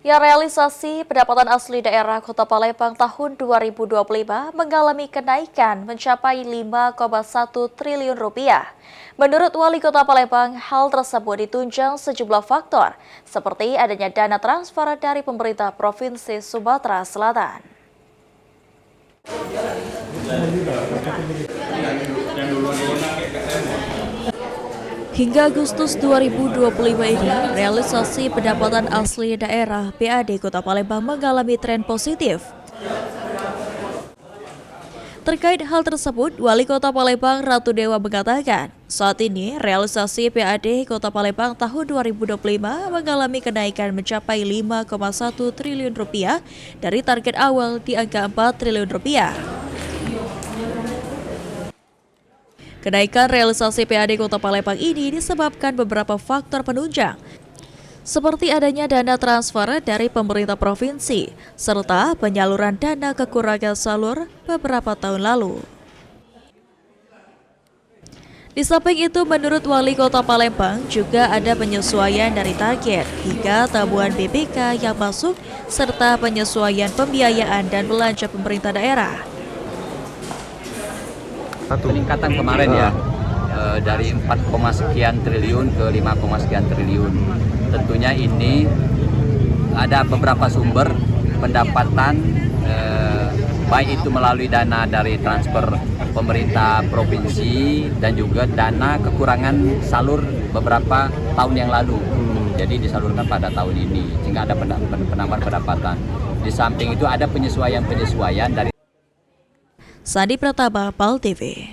Ya, realisasi pendapatan asli daerah Kota Palembang tahun 2025 mengalami kenaikan mencapai 5,1 triliun rupiah. Menurut Wali Kota Palembang, hal tersebut ditunjang sejumlah faktor, seperti adanya dana transfer dari pemerintah Provinsi Sumatera Selatan. Hingga Agustus 2025 ini, realisasi pendapatan asli daerah PAD Kota Palembang mengalami tren positif. Terkait hal tersebut, Wali Kota Palembang Ratu Dewa mengatakan, saat ini realisasi PAD Kota Palembang tahun 2025 mengalami kenaikan mencapai 5,1 triliun rupiah dari target awal di angka 4 triliun rupiah. Kenaikan realisasi PAD Kota Palembang ini disebabkan beberapa faktor penunjang, seperti adanya dana transfer dari pemerintah provinsi, serta penyaluran dana kekurangan salur beberapa tahun lalu. Di samping itu, menurut Wali Kota Palembang, juga ada penyesuaian dari target hingga tabungan BPK yang masuk, serta penyesuaian pembiayaan dan belanja pemerintah daerah. Peningkatan kemarin ya, dari 4, sekian triliun ke 5, sekian triliun. Tentunya ini ada beberapa sumber pendapatan, baik itu melalui dana dari transfer pemerintah provinsi dan juga dana kekurangan salur beberapa tahun yang lalu. Jadi disalurkan pada tahun ini, sehingga ada penambahan pendapatan. Di samping itu ada penyesuaian dari Sandi Pratama, PAL TV.